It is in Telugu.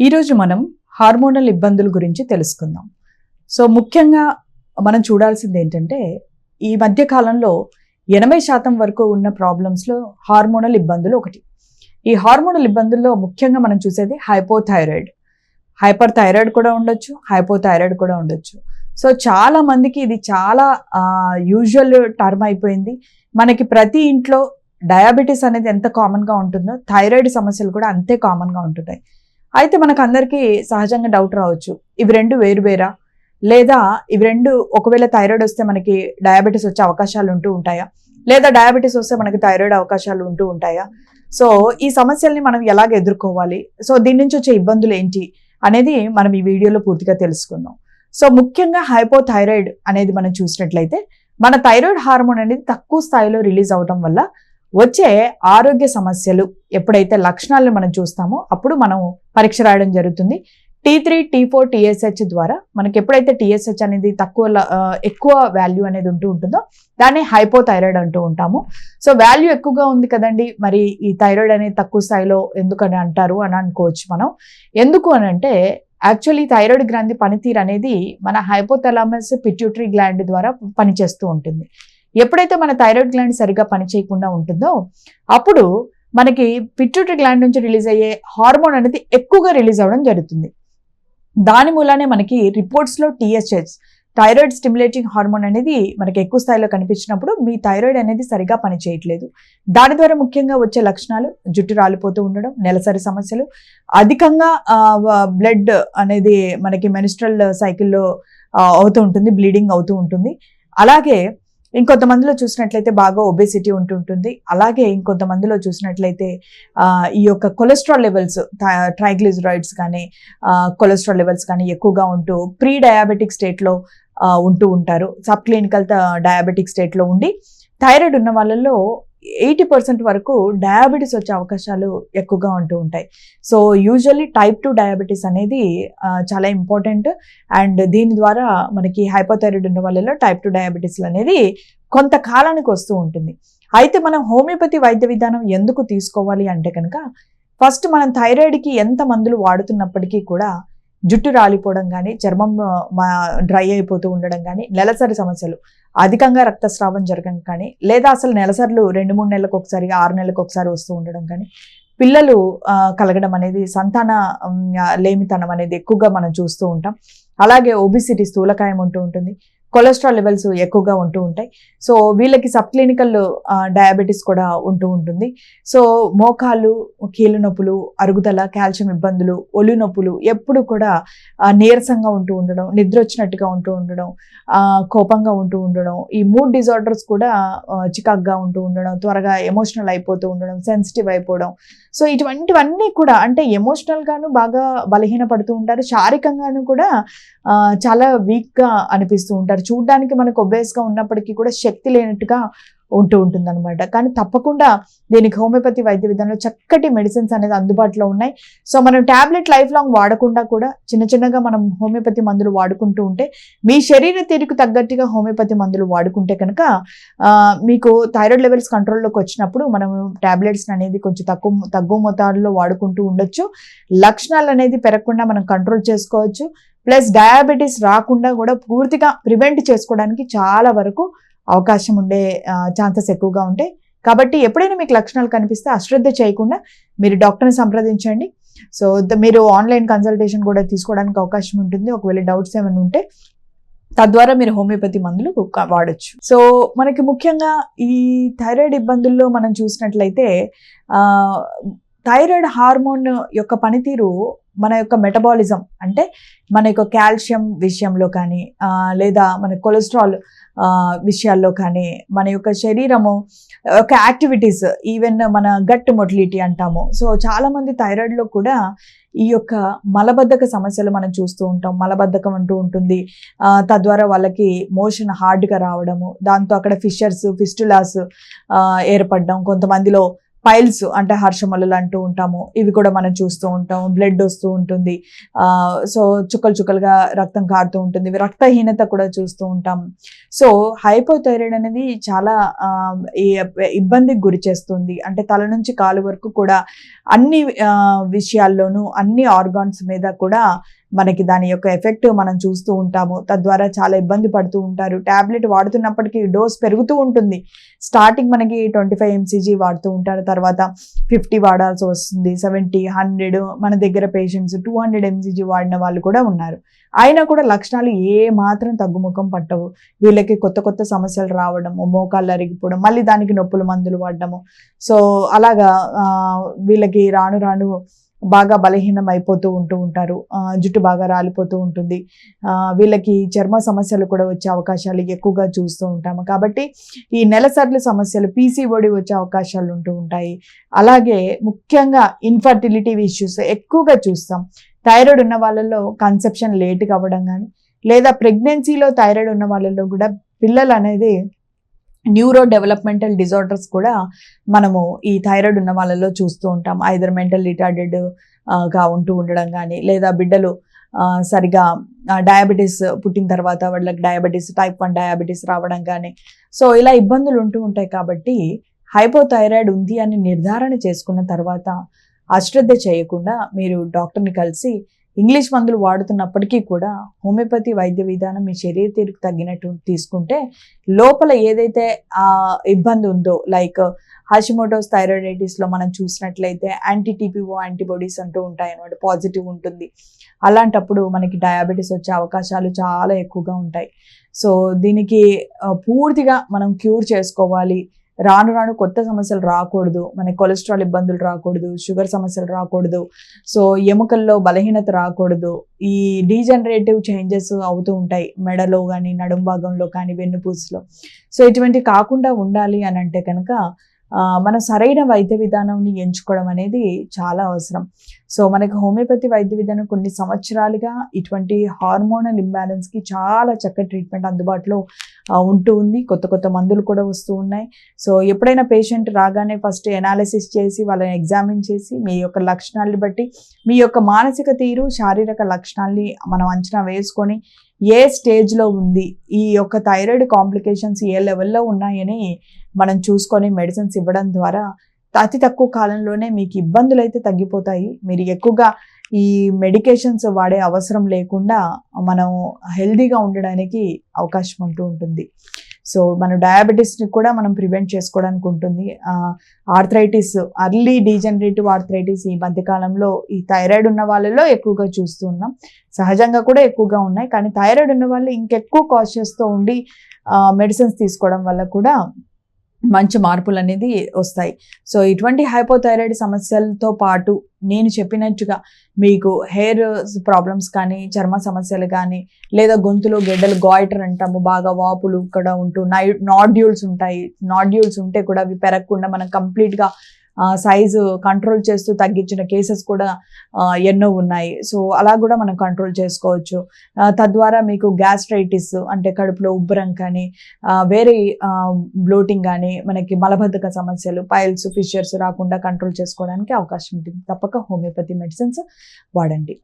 ఈరోజు మనం హార్మోనల్ ఇబ్బందుల గురించి తెలుసుకుందాం. సో ముఖ్యంగా మనం చూడాల్సింది ఏంటంటే ఈ మధ్య కాలంలో 80% వరకు ఉన్న ప్రాబ్లమ్స్లో హార్మోనల్ ఇబ్బందులు ఒకటి. ఈ హార్మోనల్ ఇబ్బందుల్లో ముఖ్యంగా మనం చూసేది హైపోథైరాయిడ్. హైపర్ థైరాయిడ్ కూడా ఉండొచ్చు, హైపోథైరాయిడ్ కూడా ఉండొచ్చు. సో చాలా మందికి ఇది చాలా యూజువల్ టర్మ్ అయిపోయింది. మనకి ప్రతి ఇంట్లో డయాబెటీస్ అనేది ఎంత కామన్గా ఉంటుందో థైరాయిడ్ సమస్యలు కూడా అంతే కామన్గా ఉంటున్నాయి. అయితే మనకు అందరికీ సహజంగా డౌట్ రావచ్చు, ఇవి రెండు వేరువేరా, లేదా ఇవి రెండు ఒకవేళ థైరాయిడ్ వస్తే మనకి డయాబెటీస్ వచ్చే అవకాశాలు ఉంటూ ఉంటాయా, లేదా డయాబెటీస్ వస్తే మనకి థైరాయిడ్ అవకాశాలు ఉంటూ ఉంటాయా? సో ఈ సమస్యల్ని మనం ఎలాగ ఎదుర్కోవాలి, సో దీని నుంచి వచ్చే ఇబ్బందులు ఏంటి అనేది మనం ఈ వీడియోలో పూర్తిగా తెలుసుకుందాం. సో ముఖ్యంగా హైపోథైరాయిడ్ అనేది మనం చూసినట్లయితే మన థైరాయిడ్ హార్మోన్ అనేది తక్కువ స్థాయిలో రిలీజ్ అవడం వల్ల వచ్చే ఆరోగ్య సమస్యలు ఎప్పుడైతే లక్షణాలను మనం చూస్తామో అప్పుడు మనం పరీక్ష రాయడం జరుగుతుంది. T3, T4, TSH ద్వారా మనకి ఎప్పుడైతే TSH అనేది ఎక్కువ వాల్యూ అనేది ఉంటుందో దాన్ని హైపోథైరాయిడ్ అంటూ ఉంటాము. సో వాల్యూ ఎక్కువగా ఉంది కదండి, మరి ఈ థైరాయిడ్ అనేది తక్కువ స్థాయిలో ఎందుకని అంటారు అని అనుకోవచ్చు మనం. ఎందుకు అని అంటే యాక్చువల్లీ థైరాయిడ్ గ్రంథి పనితీరు అనేది మన హైపోథాలమస్ పిట్యూటరీ గ్లాండ్ ద్వారా పనిచేస్తూ ఉంటుంది. ఎప్పుడైతే మన థైరాయిడ్ గ్లాండ్ సరిగా పనిచేయకుండా ఉంటుందో అప్పుడు మనకి పిట్యూటరీ గ్లాండ్ నుంచి రిలీజ్ అయ్యే హార్మోన్ అనేది ఎక్కువగా రిలీజ్ అవ్వడం జరుగుతుంది. దాని మూలానే మనకి రిపోర్ట్స్లో TSH, థైరాయిడ్ స్టిమ్యులేటింగ్ హార్మోన్ అనేది మనకి ఎక్కువ స్థాయిలో కనిపించినప్పుడు మీ థైరాయిడ్ అనేది సరిగా పనిచేయట్లేదు. దాని ద్వారా ముఖ్యంగా వచ్చే లక్షణాలు జుట్టు రాలిపోతూ ఉండడం, నెలసరి సమస్యలు, అధికంగా బ్లడ్ అనేది మనకి మెన్స్ట్రల్ సైకిల్లో అవుతూ ఉంటుంది, బ్లీడింగ్ అవుతూ ఉంటుంది. అలాగే ఇంకొంతమందిలో చూసినట్లయితే బాగా ఒబేసిటీ ఉంటుంటుంది. అలాగే ఇంకొంతమందిలో చూసినట్లయితే ఈ యొక్క కొలెస్ట్రాల్ లెవెల్స్, ట్రైగ్లిజరైడ్స్ కానీ కొలెస్ట్రాల్ లెవెల్స్ కానీ ఎక్కువగా ఉంటూ ప్రీ డయాబెటిక్ స్టేట్లో ఉంటూ ఉంటారు. సబ్ క్లినికల్ డయాబెటిక్ స్టేట్లో ఉండి థైరాయిడ్ ఉన్న వాళ్ళల్లో 80% వరకు డయాబెటీస్ వచ్చే అవకాశాలు ఎక్కువగా ఉంటూ ఉంటాయి. సో యూజువల్లీ టైప్ 2 డయాబెటీస్ అనేది చాలా ఇంపార్టెంట్. అండ్ దీని ద్వారా మనకి హైపోథైరాయిడ్ ఉన్న వాళ్ళలో టైప్ 2 డయాబెటీస్ అనేది కొంతకాలానికి వస్తూ ఉంటుంది. అయితే మనం హోమియోపతి వైద్య విధానం ఎందుకు తీసుకోవాలి అంటే కనుక ఫస్ట్ మనం థైరాయిడ్కి ఎంత మందులు వాడుతున్నప్పటికీ కూడా జుట్టు రాలిపోవడం కానీ, చర్మం డ్రై అయిపోతూ ఉండడం కానీ, నెలసరి సమస్యలు, అధికంగా రక్తస్రావం జరగడం కానీ, లేదా అసలు నెలసర్లు 2-3 నెలలకు ఒకసారి, 6 నెలలకు ఒకసారి వస్తూ ఉండడం కానీ, పిల్లలు కలగడం అనేది, సంతాన లేమితనం అనేది ఎక్కువగా మనం చూస్తూ ఉంటాం. అలాగే ఒబిసిటీ, స్థూలకాయం ఉంటూ ఉంటుంది, కొలెస్ట్రాల్ లెవెల్స్ ఎక్కువగా ఉంటూ ఉంటాయి. సో వీళ్ళకి సబ్ క్లినికల్ డయాబెటీస్ కూడా ఉంటూ ఉంటుంది. సో మోకాళ్ళు, కీళ్ళ నొప్పులు, అరుగుదల, కాల్షియం ఇబ్బందులు, ఒళ్ళు నొప్పులు, ఎప్పుడు కూడా నీరసంగా ఉంటూ ఉండడం, నిద్ర వచ్చినట్టుగా ఉంటూ ఉండడం, కోపంగా ఉంటూ ఉండడం, ఈ మూడ్ డిజార్డర్స్ కూడా చికాగ్గా ఉంటూ ఉండడం, త్వరగా ఎమోషనల్ అయిపోతూ ఉండడం, సెన్సిటివ్ అయిపోవడం. సో ఇటువంటివన్నీ కూడా అంటే ఎమోషనల్గాను బాగా బలహీనపడుతూ ఉంటారు, శారీరకంగాను కూడా చాలా వీక్గా అనిపిస్తూ ఉంటారు. చూడ్డానికి మనకు ఒబేస్గా ఉన్నప్పటికీ కూడా శక్తి లేనట్టుగా ఉంటూ ఉంటుంది అనమాట. కానీ తప్పకుండా దీనికి హోమియోపతి వైద్య విధానంలో చక్కటి మెడిసిన్స్ అనేది అందుబాటులో ఉన్నాయి. సో మనం ట్యాబ్లెట్ లైఫ్ లాంగ్ వాడకుండా కూడా చిన్నగా మనం హోమియోపతి మందులు వాడుకుంటూ ఉంటే, మీ శరీర తీరుకు తగ్గట్టుగా హోమియోపతి మందులు వాడుకుంటే కనుక మీకు థైరాయిడ్ లెవెల్స్ కంట్రోల్లోకి వచ్చినప్పుడు మనం ట్యాబ్లెట్స్ అనేది కొంచెం తక్కువ మోతాదులో వాడుకుంటూ ఉండొచ్చు. లక్షణాలు అనేది పెరగకుండా మనం కంట్రోల్ చేసుకోవచ్చు. ప్లస్ డయాబెటీస్ రాకుండా కూడా పూర్తిగా ప్రివెంట్ చేసుకోవడానికి చాలా వరకు అవకాశం ఉండే ఛాన్సెస్ ఎక్కువగా ఉంటాయి. కాబట్టి ఎప్పుడైనా మీకు లక్షణాలు కనిపిస్తే అశ్రద్ధ చేయకుండా మీరు డాక్టర్ని సంప్రదించండి. సో మీరు ఆన్లైన్ కన్సల్టేషన్ కూడా తీసుకోవడానికి అవకాశం ఉంటుంది. ఒకవేళ డౌట్స్ ఏమైనా ఉంటే తద్వారా మీరు హోమియోపతి మందులు వాడచ్చు. సో మనకి ముఖ్యంగా ఈ థైరాయిడ్ ఇబ్బందుల్లో మనం చూసినట్లయితే థైరాయిడ్ హార్మోన్ యొక్క పనితీరు మన యొక్క మెటబాలిజం అంటే మన యొక్క కాల్షియం విషయంలో కానీ, లేదా మన కొలెస్ట్రాల్ విషయాల్లో కానీ, మన యొక్క శరీరము యొక్క యాక్టివిటీస్, ఈవెన్ మన గట్ మొటిలిటీ అంటాము. సో చాలామంది థైరాయిడ్లో కూడా ఈ యొక్క మలబద్ధక సమస్యలు మనం చూస్తూ ఉంటాం. మలబద్ధకం అంటూ ఉంటుంది, తద్వారా వాళ్ళకి మోషన్ హార్డ్గా రావడము, దాంతో అక్కడ ఫిషర్స్, ఫిస్టులాస్ ఏర్పడడం, కొంతమందిలో పైల్స్ అంటే హర్షమల్లులు అంటూ ఉంటాము, ఇవి కూడా మనం చూస్తూ ఉంటాము. బ్లడ్ వస్తూ ఉంటుంది, సో చుక్కలు చుక్కలుగా రక్తం కారుతూ ఉంటుంది, రక్తహీనత కూడా చూస్తూ ఉంటాం. సో హైపోథైరాయిడ్ అనేది చాలా ఇబ్బందికి గురి చేస్తుంది. అంటే తల నుంచి కాలు వరకు కూడా అన్ని విషయాల్లోనూ అన్ని ఆర్గాన్స్ మీద కూడా మనకి దాని యొక్క ఎఫెక్ట్ మనం చూస్తూ ఉంటాము. తద్వారా చాలా ఇబ్బంది పడుతూ ఉంటారు. టాబ్లెట్ వాడుతున్నప్పటికీ డోస్ పెరుగుతూ ఉంటుంది. స్టార్టింగ్ మనకి 25 mcg వాడుతూ ఉంటారు, తర్వాత 50 వాడాల్సి వస్తుంది, 70, 100. మన దగ్గర పేషెంట్స్ 200 mcg వాడిన వాళ్ళు కూడా ఉన్నారు. అయినా కూడా లక్షణాలు ఏ మాత్రం తగ్గుముఖం పట్టవు. వీళ్ళకి కొత్త కొత్త సమస్యలు రావడము, మోకాళ్ళు అరిగిపోవడం, మళ్ళీ దానికి నొప్పుల మందులు వాడడము. సో అలాగా వీళ్ళకి రాను రాను బాగా బలహీనం అయిపోతూ ఉంటారు. జుట్టు బాగా రాలిపోతూ ఉంటుంది. వీళ్ళకి చర్మ సమస్యలు కూడా వచ్చే అవకాశాలు ఎక్కువగా చూస్తూ ఉంటాము. కాబట్టి ఈ నెలసర్ల సమస్యలు, పీసీఓడి వచ్చే అవకాశాలు ఉంటూ ఉంటాయి. అలాగే ముఖ్యంగా ఇన్ఫర్టిలిటీ ఇష్యూస్ ఎక్కువగా చూస్తాం. థైరాయిడ్ ఉన్న వాళ్ళలో కన్సెప్షన్ లేట్గా అవ్వడం కానీ, లేదా ప్రెగ్నెన్సీలో థైరాయిడ్ ఉన్న వాళ్ళలో కూడా పిల్లలు అనేది న్యూరో డెవలప్మెంటల్ డిజార్డర్స్ కూడా మనము ఈ థైరాయిడ్ ఉన్న వాళ్ళలో చూస్తూ ఉంటాం. ఐదర్ మెంటల్ రిటార్డెడ్ గా ఉంటూ ఉండడం కానీ, లేదా బిడ్డలు సరిగా డయాబెటీస్ పుట్టిన తర్వాత వాళ్ళకి డయాబెటీస్, టైప్ 1 డయాబెటీస్ రావడం కానీ, సో ఇలా ఇబ్బందులు ఉంటూ ఉంటాయి. కాబట్టి హైపోథైరాయిడ్ ఉంది అని నిర్ధారణ చేసుకున్న తర్వాత అశ్రద్ధ చేయకుండా మీరు డాక్టర్ని కలిసి ఇంగ్లీష్ మందులు వాడుతున్నప్పటికీ కూడా హోమియోపతి వైద్య విధానం మీ శరీర తీరుకు తగ్గినట్టు తీసుకుంటే లోపల ఏదైతే ఇబ్బంది ఉందో, లైక్ హాషిమోటోస్ థైరాయిడైటిస్లో మనం చూసినట్లయితే యాంటీ-టీపీఓ యాంటీబాడీస్ అంటూ ఉంటాయి అన్నమాట, పాజిటివ్ ఉంటుంది. అలాంటప్పుడు మనకి డయాబెటీస్ వచ్చే అవకాశాలు చాలా ఎక్కువగా ఉంటాయి. సో దీనికి పూర్తిగా మనం క్యూర్ చేసుకోవాలి. రాను రాను కొత్త సమస్యలు రాకూడదు, మనకి కొలెస్ట్రాల్ ఇబ్బందులు రాకూడదు, షుగర్ సమస్యలు రాకూడదు, సో ఎముకల్లో బలహీనత రాకూడదు. ఈ డీజనరేటివ్ చేంజెస్ అవుతూ ఉంటాయి మెడలో కానీ, నడుం భాగంలో కానీ, వెన్నుపూసలో. సో ఇటువంటి కాకుండా ఉండాలి అని అంటే కనుక మనం సరైన వైద్య విధానాన్ని ఎంచుకోవడం అనేది చాలా అవసరం. సో మనకి హోమియోపతి వైద్య విధానం కొన్ని సంవత్సరాలుగా ఇటువంటి హార్మోనల్ ఇంబ్యాలెన్స్కి చాలా చక్కటి ట్రీట్మెంట్ అందుబాటులో ఉంటూ ఉంది. కొత్త కొత్త మందులు కూడా వస్తూ ఉన్నాయి. సో ఎప్పుడైనా పేషెంట్ రాగానే ఫస్ట్ ఎనాలిసిస్ చేసి వాళ్ళని ఎగ్జామిన్ చేసి మీ యొక్క లక్షణాలను బట్టి మీ యొక్క మానసిక తీరు, శారీరక లక్షణాలని మనం అంచనా వేసుకొని ఏ స్టేజ్లో ఉంది, ఈ యొక్క థైరాయిడ్ కాంప్లికేషన్స్ ఏ లెవెల్లో ఉన్నాయని మనం చూసుకొని మెడిసిన్స్ ఇవ్వడం ద్వారా అతి తక్కువ కాలంలోనే మీకు ఇబ్బందులు అయితే తగ్గిపోతాయి. మీరు ఎక్కువగా ఈ మెడికేషన్స్ వాడే అవసరం లేకుండా మనం హెల్దీగా ఉండడానికి అవకాశం ఉంటూ ఉంటుంది. సో మన డయాబెటీస్ని కూడా మనం ప్రివెంట్ చేసుకోవడానికి ఉంటుంది. ఆర్థరైటిస్, అర్లీ డీజనరేటివ్ ఆర్థరైటిస్ ఈ మధ్యకాలంలో ఈ థైరాయిడ్ ఉన్న వాళ్ళలో ఎక్కువగా చూస్తూ ఉన్నాం. సహజంగా కూడా ఎక్కువగా ఉన్నాయి, కానీ థైరాయిడ్ ఉన్న వాళ్ళు ఇంకెక్కువ కాషియస్తో ఉండి మెడిసిన్స్ తీసుకోవడం వల్ల కూడా మంచి మార్పులు అనేది వస్తాయి. సో ఇటువంటి హైపోథైరాయిడ్ సమస్యలతో పాటు నేను చెప్పినట్టుగా మీకు హెయిర్ ప్రాబ్లమ్స్ కానీ, చర్మ సమస్యలు కానీ, లేదా గొంతులో గెడ్డలు, గాయిటర్ అంటాము, బాగా వాపులు కూడా ఉంటూ నాడ్యూల్స్ ఉంటాయి. నాడ్యూల్స్ ఉంటే కూడా అవి పెరగకుండా మనం కంప్లీట్గా సైజు కంట్రోల్ చేస్తూ తగ్గించిన కేసెస్ కూడా ఎన్నో ఉన్నాయి. సో అలా కూడా మనం కంట్రోల్ చేసుకోవచ్చు. తద్వారా మీకు గ్యాస్ట్రైటిస్ అంటే కడుపులో ఉబ్బరం కానీ, వేరే బ్లోటింగ్ కానీ, మనకి మలబద్ధక సమస్యలు, పైల్స్, ఫిషర్స్ రాకుండా కంట్రోల్ చేసుకోవడానికి అవకాశం ఉంటుంది. తప్పక హోమియోపతి మెడిసిన్స్ వాడండి.